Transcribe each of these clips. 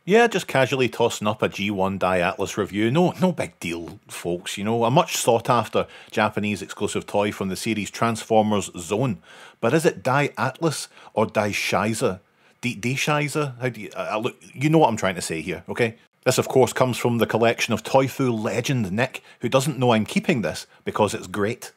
Yeah, just casually tossing up a G1 DAI Atlas review. No big deal, folks. You know, a much sought after Japanese exclusive toy from the series Transformers Zone. But is it DAI Atlas or DAI Shiza? D-Shiza? How do you... look, you know what I'm trying to say here, okay? This, of course, comes from the collection of Toy-Fu legend Nick, who doesn't know I'm keeping this because it's great.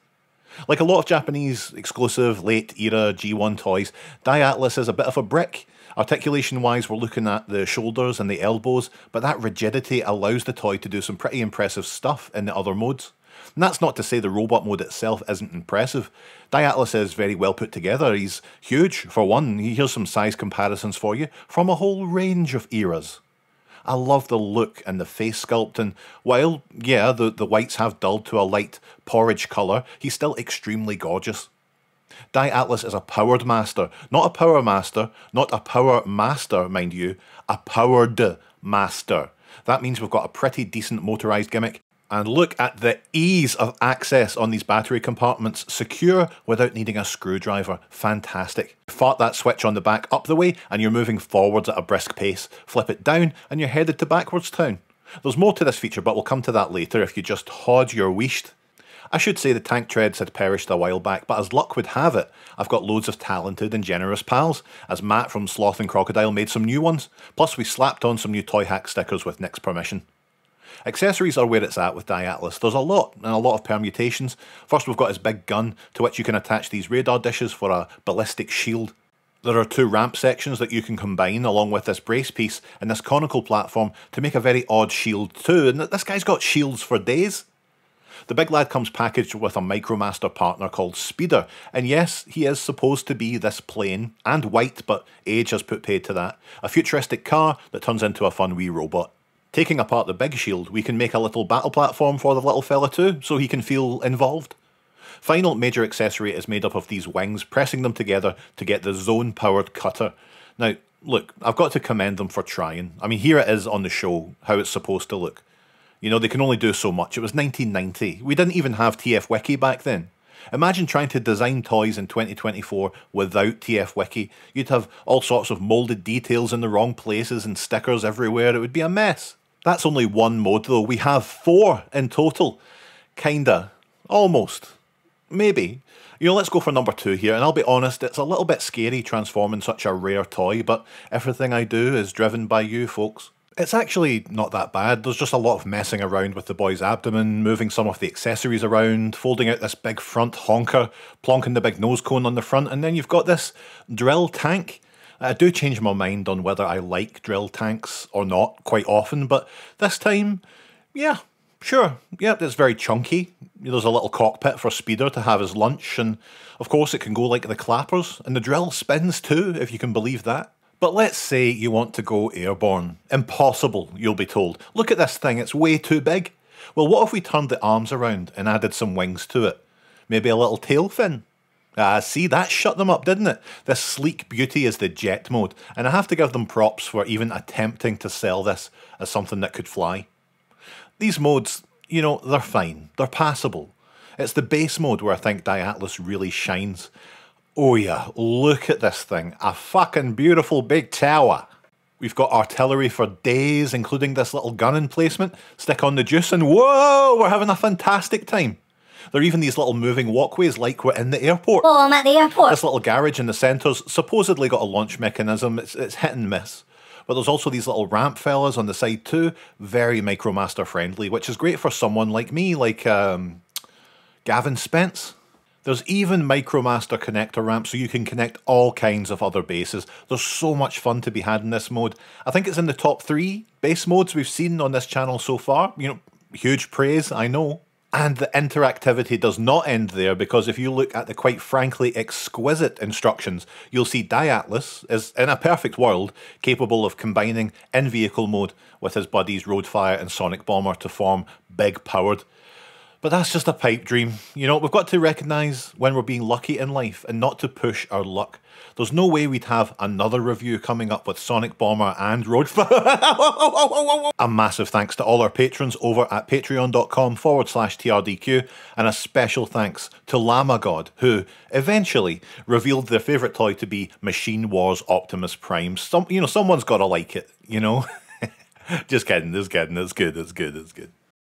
Like a lot of Japanese exclusive late-era G1 toys, DAI Atlas is a bit of a brick. Articulation-wise, we're looking at the shoulders and the elbows, but that rigidity allows the toy to do some pretty impressive stuff in the other modes. And that's not to say the robot mode itself isn't impressive. DAI Atlas is very well put together. He's huge, for one. Here's some size comparisons for you from a whole range of eras. I love the look and the face sculpt, and while, yeah, the whites have dulled to a light porridge colour, he's still extremely gorgeous. DAI Atlas is a powered master, not a power master, not a power master, mind you, a powered master. That means we've got a pretty decent motorised gimmick. And look at the ease of access on these battery compartments, secure without needing a screwdriver. Fantastic. Fart that switch on the back up the way and you're moving forwards at a brisk pace. Flip it down and you're headed to backwards town. There's more to this feature, but we'll come to that later if you just hod your wisht. I should say the tank treads had perished a while back, but as luck would have it, I've got loads of talented and generous pals, as Matt from Sloth and Crocodile made some new ones, plus we slapped on some new Toy Hack stickers with Nick's permission. Accessories are where it's at with DAI Atlas. There's a lot, and a lot of permutations. First we've got his big gun, to which you can attach these radar dishes for a ballistic shield. There are two ramp sections that you can combine along with this brace piece and this conical platform to make a very odd shield too, and this guy's got shields for days. The big lad comes packaged with a Micromaster partner called Speeder, and yes, he is supposed to be this plain, and white, but age has put paid to that, a futuristic car that turns into a fun wee robot. Taking apart the big shield, we can make a little battle platform for the little fella too, so he can feel involved. Final major accessory is made up of these wings, pressing them together to get the zone-powered cutter. Now, look, I've got to commend them for trying. I mean, here it is on the show, how it's supposed to look. You know, they can only do so much. It was 1990. We didn't even have TF Wiki back then. Imagine trying to design toys in 2024 without TF Wiki. You'd have all sorts of moulded details in the wrong places and stickers everywhere. It would be a mess. That's only one mode though. We have 4 in total. Kinda. Almost. Maybe. You know, let's go for number 2 here, and I'll be honest, it's a little bit scary transforming such a rare toy, but everything I do is driven by you folks. It's actually not that bad. There's just a lot of messing around with the boy's abdomen, moving some of the accessories around, folding out this big front honker, plonking the big nose cone on the front, and then you've got this drill tank. I do change my mind on whether I like drill tanks or not quite often, but this time, yeah, sure. Yeah, it's very chunky. There's a little cockpit for Speeder to have his lunch, and of course it can go like the clappers, and the drill spins too, if you can believe that. But let's say you want to go airborne. Impossible, you'll be told. Look at this thing, it's way too big. Well, what if we turned the arms around and added some wings to it? Maybe a little tail fin? See, that shut them up, didn't it? This sleek beauty is the jet mode, and I have to give them props for even attempting to sell this as something that could fly. These modes, you know, they're fine. They're passable. It's the base mode where I think DAI Atlas really shines. Oh yeah, look at this thing. A fucking beautiful big tower. We've got artillery for days, including this little gun emplacement. Stick on the juice and whoa, we're having a fantastic time. There are even these little moving walkways like we're in the airport. Oh, I'm at the airport. This little garage in the centre's supposedly got a launch mechanism. It's hit and miss. But there's also these little ramp fellas on the side too. Very Micromaster friendly, which is great for someone like me, like Gavin Spence. There's even Micromaster connector ramps, so you can connect all kinds of other bases. There's so much fun to be had in this mode. I think it's in the top 3 base modes we've seen on this channel so far. You know, huge praise, I know. And the interactivity does not end there, because if you look at the quite frankly exquisite instructions, you'll see DAI Atlas is, in a perfect world, capable of combining in-vehicle mode with his buddies Roadfire and Sonic Bomber to form Big Powered. But that's just a pipe dream. You know, we've got to recognise when we're being lucky in life and not to push our luck. There's no way we'd have another review coming up with Sonic Bomber and Roadfire. A massive thanks to all our patrons over at patreon.com/TRDQ, and a special thanks to Llama God, who eventually revealed their favourite toy to be Machine Wars Optimus Prime. Someone's got to like it, you know? Just kidding, just kidding. It's good, it's good, it's good.